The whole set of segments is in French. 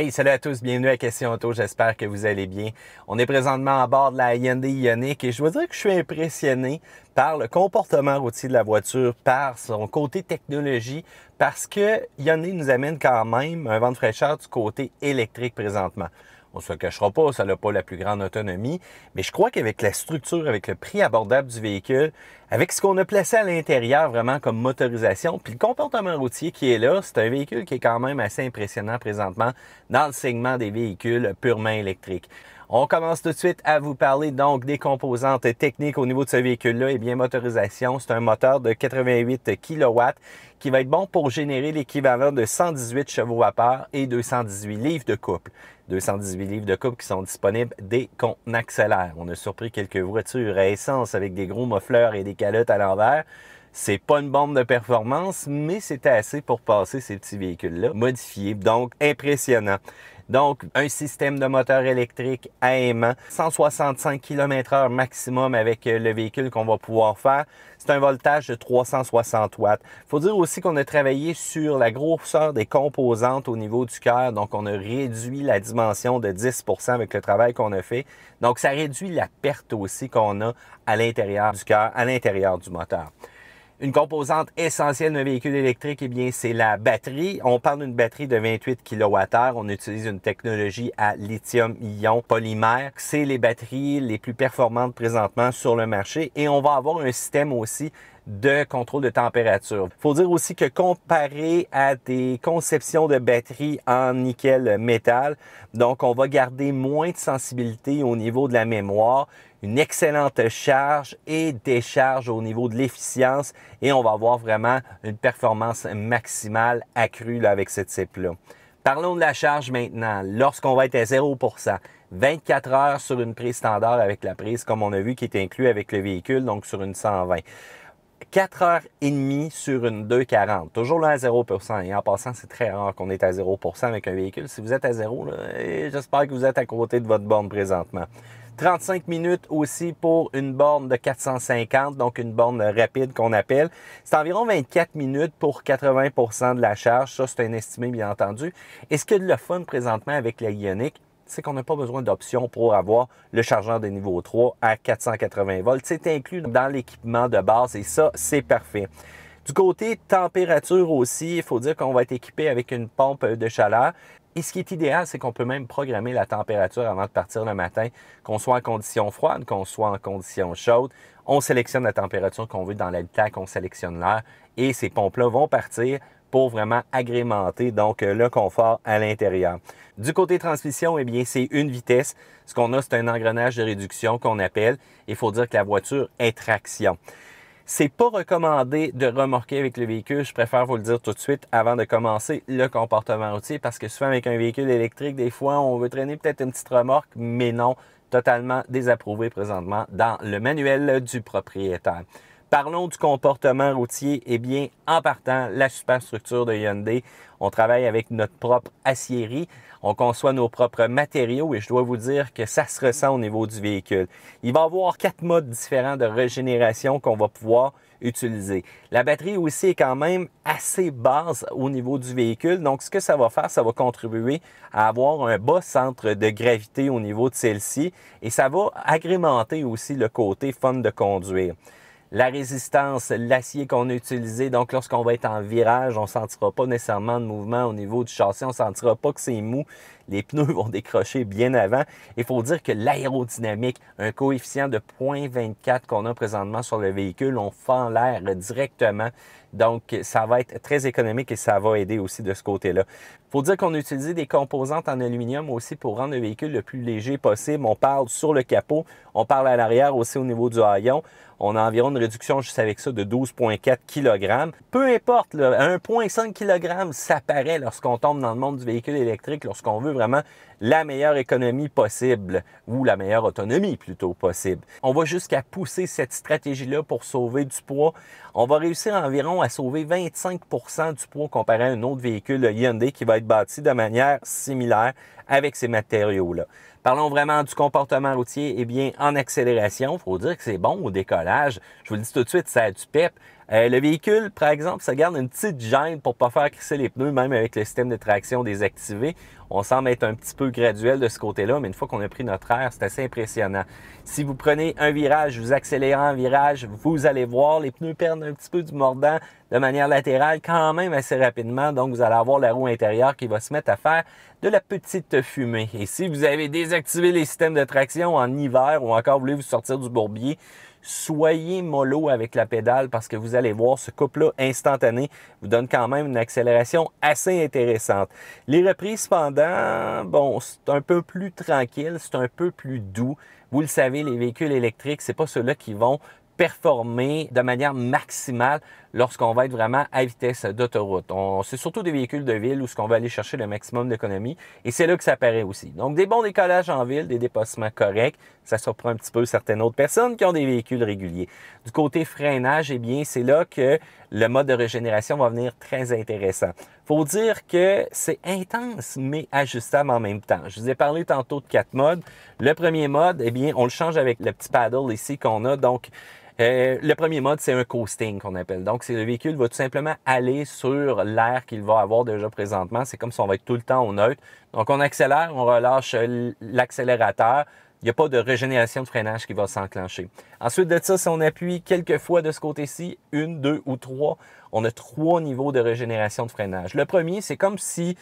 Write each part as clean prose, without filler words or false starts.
Hey, salut à tous, bienvenue à Question Auto, j'espère que vous allez bien. On est présentement à bord de la Hyundai Ioniq et je dois dire que je suis impressionné par le comportement routier de la voiture, par son côté technologie, parce que Hyundai nous amène quand même un vent de fraîcheur du côté électrique présentement. On ne se le cachera pas, ça n'a pas la plus grande autonomie, mais je crois qu'avec la structure, avec le prix abordable du véhicule, avec ce qu'on a placé à l'intérieur vraiment comme motorisation, puis le comportement routier qui est là, c'est un véhicule qui est quand même assez impressionnant présentement dans le segment des véhicules purement électriques. On commence tout de suite à vous parler donc des composantes techniques au niveau de ce véhicule-là. Eh bien, motorisation, c'est un moteur de 88 kW qui va être bon pour générer l'équivalent de 118 chevaux-vapeur et 218 livres de couple. 218 livres de couple qui sont disponibles dès qu'on accélère. On a surpris quelques voitures à essence avec des gros muffleurs et des calottes à l'envers. C'est pas une bombe de performance, mais c'était assez pour passer ces petits véhicules-là modifiés. Donc, impressionnant. Donc, un système de moteur électrique à aimant, 165 km/h maximum avec le véhicule qu'on va pouvoir faire. C'est un voltage de 360 watts. Il faut dire aussi qu'on a travaillé sur la grosseur des composantes au niveau du cœur. Donc, on a réduit la dimension de 10 % avec le travail qu'on a fait. Donc, ça réduit la perte aussi qu'on a à l'intérieur du cœur, à l'intérieur du moteur. Une composante essentielle d'un véhicule électrique, eh bien, c'est la batterie. On parle d'une batterie de 28 kWh. On utilise une technologie à lithium-ion polymère. C'est les batteries les plus performantes présentement sur le marché. Et on va avoir un système aussi de contrôle de température. Il faut dire aussi que comparé à des conceptions de batteries en nickel métal, donc on va garder moins de sensibilité au niveau de la mémoire, une excellente charge et décharge au niveau de l'efficience et on va avoir vraiment une performance maximale accrue là, avec ce type-là. Parlons de la charge maintenant. Lorsqu'on va être à 0%, 24 heures sur une prise standard avec la prise, comme on a vu, qui est inclus avec le véhicule, donc sur une 120. 4h30 sur une 240, toujours là à 0%. Et en passant, c'est très rare qu'on est à 0% avec un véhicule. Si vous êtes à 0, j'espère que vous êtes à côté de votre borne présentement. 35 minutes aussi pour une borne de 450, donc une borne rapide qu'on appelle. C'est environ 24 minutes pour 80% de la charge. Ça, c'est un estimé, bien entendu. Et ce qu'il y a de le fun présentement avec la Ioniq, c'est qu'on n'a pas besoin d'options pour avoir le chargeur de niveau 3 à 480 volts. C'est inclus dans l'équipement de base et ça, c'est parfait. Du côté température aussi, il faut dire qu'on va être équipé avec une pompe de chaleur. Et ce qui est idéal, c'est qu'on peut même programmer la température avant de partir le matin, qu'on soit en conditions froides, qu'on soit en conditions chaudes. On sélectionne la température qu'on veut dans l'habitacle, on sélectionne l'air et ces pompes-là vont partir pour vraiment agrémenter donc le confort à l'intérieur. Du côté transmission, eh bien, c'est une vitesse. Ce qu'on a, c'est un engrenage de réduction qu'on appelle. Il faut dire que la voiture est traction. C'est pas recommandé de remorquer avec le véhicule. Je préfère vous le dire tout de suite avant de commencer le comportement routier parce que souvent avec un véhicule électrique, des fois, on veut traîner peut-être une petite remorque, mais non, totalement désapprouvé présentement dans le manuel du propriétaire. Parlons du comportement routier. Eh bien, en partant, la superstructure de Hyundai, on travaille avec notre propre aciérie. On conçoit nos propres matériaux et je dois vous dire que ça se ressent au niveau du véhicule. Il va y avoir 4 modes différents de régénération qu'on va pouvoir utiliser. La batterie aussi est quand même assez basse au niveau du véhicule. Donc, ce que ça va faire, ça va contribuer à avoir un bas centre de gravité au niveau de celle-ci et ça va agrémenter aussi le côté fun de conduire. La résistance, l'acier qu'on a utilisé, donc lorsqu'on va être en virage, on ne sentira pas nécessairement de mouvement au niveau du châssis, on ne sentira pas que c'est mou. Les pneus vont décrocher bien avant. Il faut dire que l'aérodynamique, un coefficient de 0,24 qu'on a présentement sur le véhicule, on fend l'air directement. Donc, ça va être très économique et ça va aider aussi de ce côté-là. Il faut dire qu'on a utilisé des composantes en aluminium aussi pour rendre le véhicule le plus léger possible. On parle sur le capot, on parle à l'arrière aussi au niveau du haillon. On a environ une réduction juste avec ça de 12,4 kg. Peu importe, là, 1,5 kg, ça paraît lorsqu'on tombe dans le monde du véhicule électrique, lorsqu'on veut vraiment la meilleure économie possible ou la meilleure autonomie plutôt possible. On va jusqu'à pousser cette stratégie-là pour sauver du poids. On va réussir environ à sauver 25 % du poids comparé à un autre véhicule Hyundai qui va être bâti de manière similaire avec ces matériaux-là. Parlons vraiment du comportement routier. Eh bien, en accélération, il faut dire que c'est bon au décollage. Je vous le dis tout de suite, ça a du pep. Le véhicule, par exemple, ça garde une petite gêne pour ne pas faire crisser les pneus, même avec le système de traction désactivé. On semble être un petit peu graduel de ce côté-là, mais une fois qu'on a pris notre air, c'est assez impressionnant. Si vous prenez un virage, vous accélérez en virage, vous allez voir, les pneus perdent un petit peu du mordant de manière latérale quand même assez rapidement. Donc, vous allez avoir la roue intérieure qui va se mettre à faire de la petite fumée. Et si vous avez désactivé les systèmes de traction en hiver ou encore voulez vous sortir du bourbier, soyez mollo avec la pédale parce que vous allez voir, ce couple-là instantané vous donne quand même une accélération assez intéressante. Les reprises, cependant, bon, c'est un peu plus tranquille, c'est un peu plus doux. Vous le savez, les véhicules électriques, c'est pas ceux-là qui vont performer de manière maximale lorsqu'on va être vraiment à vitesse d'autoroute. C'est surtout des véhicules de ville où on va aller chercher le maximum d'économie et c'est là que ça apparaît aussi. Donc, des bons décollages en ville, des dépassements corrects, ça surprend un petit peu certaines autres personnes qui ont des véhicules réguliers. Du côté freinage, eh bien, c'est là que le mode de régénération va venir très intéressant. Faut dire que c'est intense, mais ajustable en même temps. Je vous ai parlé tantôt de 4 modes. Le premier mode, eh bien, on le change avec le petit paddle ici qu'on a. Donc, le premier mode, c'est un coasting qu'on appelle. Donc, c'est le véhicule va tout simplement aller sur l'air qu'il va avoir déjà présentement. C'est comme si on va être tout le temps au neutre. Donc, on accélère, on relâche l'accélérateur. Il n'y a pas de régénération de freinage qui va s'enclencher. Ensuite de ça, si on appuie quelques fois de ce côté-ci, 1, 2 ou 3, on a 3 niveaux de régénération de freinage. Le premier, c'est comme si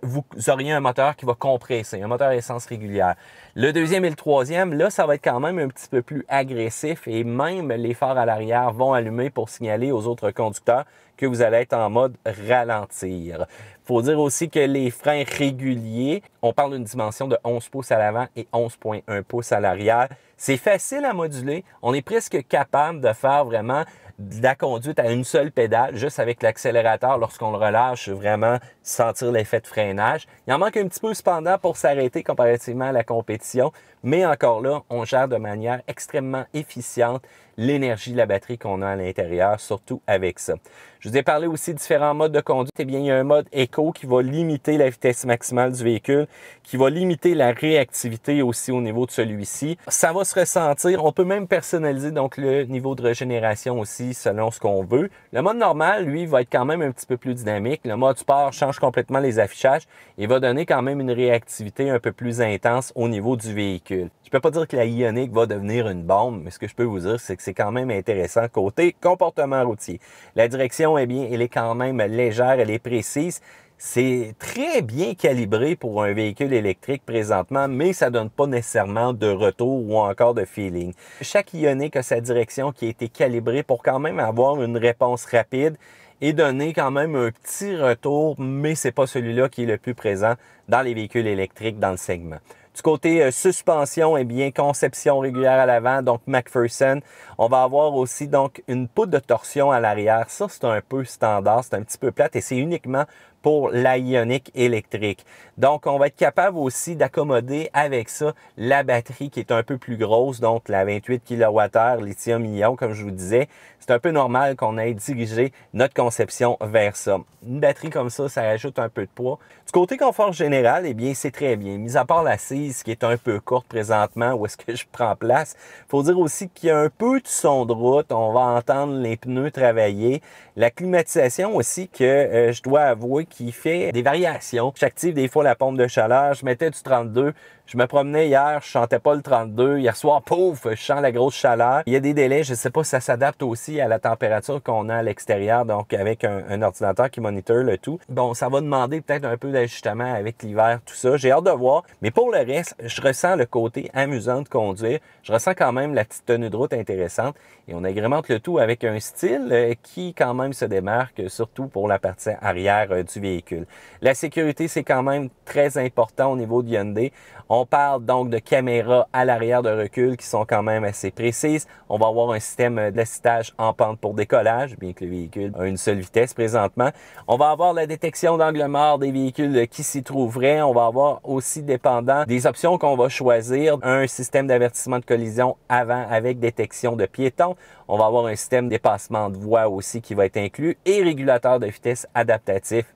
vous auriez un moteur qui va compresser, un moteur à essence régulière. Le deuxième et le troisième, là, ça va être quand même un petit peu plus agressif et même les phares à l'arrière vont allumer pour signaler aux autres conducteurs que vous allez être en mode ralentir. Il faut dire aussi que les freins réguliers, on parle d'une dimension de 11 pouces à l'avant et 11,1 pouces à l'arrière. C'est facile à moduler. On est presque capable de faire vraiment de la conduite à une seule pédale, juste avec l'accélérateur lorsqu'on le relâche, vraiment sentir l'effet de freinage. Il en manque un petit peu cependant pour s'arrêter comparativement à la compétition, mais encore là, on gère de manière extrêmement efficiente l'énergie de la batterie qu'on a à l'intérieur, surtout avec ça. Je vous ai parlé aussi de différents modes de conduite. Eh bien, il y a un mode éco qui va limiter la vitesse maximale du véhicule, qui va limiter la réactivité aussi au niveau de celui-ci. Ça va se ressentir. On peut même personnaliser donc le niveau de régénération aussi selon ce qu'on veut. Le mode normal, lui, va être quand même un petit peu plus dynamique. Le mode sport change complètement les affichages et va donner quand même une réactivité un peu plus intense au niveau du véhicule. Je peux pas dire que la Ioniq va devenir une bombe, mais ce que je peux vous dire, c'est que c'est quand même intéressant côté comportement routier. La direction, eh bien, elle est quand même légère, elle est précise. C'est très bien calibré pour un véhicule électrique présentement, mais ça donne pas nécessairement de retour ou encore de feeling. Chaque Ioniq a sa direction qui a été calibrée pour quand même avoir une réponse rapide et donner quand même un petit retour, mais c'est pas celui-là qui est le plus présent dans les véhicules électriques dans le segment. Du côté suspension, eh bien, conception régulière à l'avant, donc McPherson. On va avoir aussi donc une poutre de torsion à l'arrière. Ça, c'est un peu standard, c'est un petit peu plate et c'est uniquement pour la Ioniq électrique. Donc, on va être capable aussi d'accommoder avec ça la batterie qui est un peu plus grosse, donc la 28 kWh lithium-ion, comme je vous disais. C'est un peu normal qu'on ait dirigé notre conception vers ça. Une batterie comme ça rajoute un peu de poids. Du côté confort général, eh bien, c'est très bien. Mis à part l'assise qui est un peu courte présentement, où est-ce que je prends place, il faut dire aussi qu'il y a un peu de son de route. On va entendre les pneus travailler. La climatisation aussi que je dois avouer qui fait des variations. J'active des fois la pompe de chaleur, je mettais du 32. Je me promenais hier, je chantais pas le 32. Hier soir, pouf, je chante la grosse chaleur. Il y a des délais, je sais pas si ça s'adapte aussi à la température qu'on a à l'extérieur, donc avec un ordinateur qui moniteur le tout. Bon, ça va demander peut-être un peu d'ajustement avec l'hiver, tout ça. J'ai hâte de voir. Mais pour le reste, je ressens le côté amusant de conduire. Je ressens quand même la petite tenue de route intéressante. Et on agrémente le tout avec un style qui quand même se démarque, surtout pour la partie arrière du véhicule. La sécurité, c'est quand même très important au niveau de Hyundai. On parle donc de caméras à l'arrière de recul qui sont quand même assez précises. On va avoir un système d'assistage en pente pour décollage, bien que le véhicule a une seule vitesse présentement. On va avoir la détection d'angle mort des véhicules qui s'y trouveraient. On va avoir aussi, dépendant des options qu'on va choisir, un système d'avertissement de collision avant avec détection de piétons. On va avoir un système de dépassement de voie aussi qui va être inclus et régulateur de vitesse adaptatif.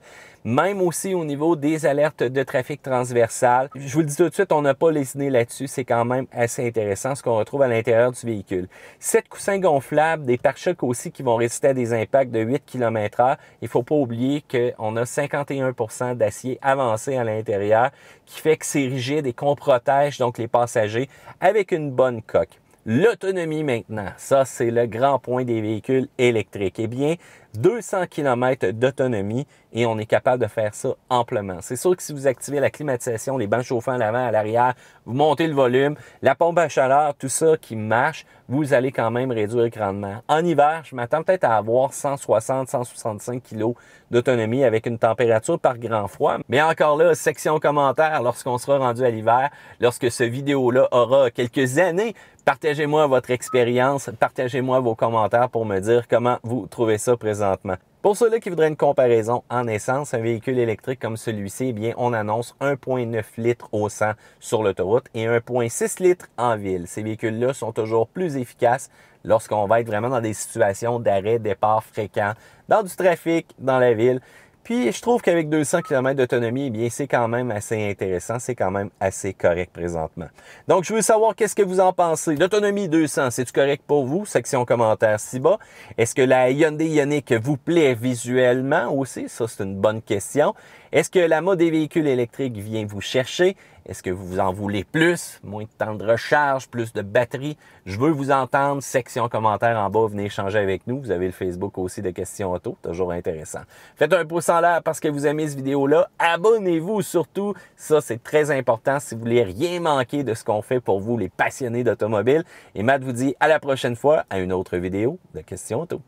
Même aussi au niveau des alertes de trafic transversal. Je vous le dis tout de suite, on n'a pas lésiné là-dessus. C'est quand même assez intéressant ce qu'on retrouve à l'intérieur du véhicule. 7 coussins gonflables, des pare-chocs aussi qui vont résister à des impacts de 8 km/h. Il ne faut pas oublier qu'on a 51% d'acier avancé à l'intérieur qui fait que c'est rigide et qu'on protège donc les passagers avec une bonne coque. L'autonomie maintenant, ça c'est le grand point des véhicules électriques. Eh bien, 200 km d'autonomie et on est capable de faire ça amplement. C'est sûr que si vous activez la climatisation, les bancs chauffants à l'avant, à l'arrière, vous montez le volume, la pompe à chaleur, tout ça qui marche, vous allez quand même réduire le rendement. En hiver, je m'attends peut-être à avoir 160-165 kg d'autonomie avec une température par grand froid. Mais encore là, section commentaires lorsqu'on sera rendu à l'hiver, lorsque ce vidéo-là aura quelques années, partagez-moi votre expérience, partagez-moi vos commentaires pour me dire comment vous trouvez ça présentement. Pour ceux-là qui voudraient une comparaison en essence, un véhicule électrique comme celui-ci, eh bien, on annonce 1,9 litres au 100 sur l'autoroute et 1,6 litres en ville. Ces véhicules-là sont toujours plus efficaces lorsqu'on va être vraiment dans des situations d'arrêt, départ fréquents, dans du trafic, dans la ville. Puis, je trouve qu'avec 200 km d'autonomie, eh bien, c'est quand même assez intéressant, c'est quand même assez correct présentement. Donc, je veux savoir qu'est-ce que vous en pensez. L'autonomie 200, c'est-tu correct pour vous? Section commentaire ci-bas. Est-ce que la Hyundai Ioniq vous plaît visuellement aussi? Ça, c'est une bonne question. Est-ce que la mode des véhicules électriques vient vous chercher? Est-ce que vous en voulez plus? Moins de temps de recharge, plus de batterie? Je veux vous entendre. Section commentaire en bas, venez échanger avec nous. Vous avez le Facebook aussi de questions auto, toujours intéressant. Faites un pouce en l'air parce que vous aimez cette vidéo-là. Abonnez-vous surtout. Ça, c'est très important si vous voulez rien manquer de ce qu'on fait pour vous, les passionnés d'automobile. Et Matt vous dit à la prochaine fois à une autre vidéo de questions auto.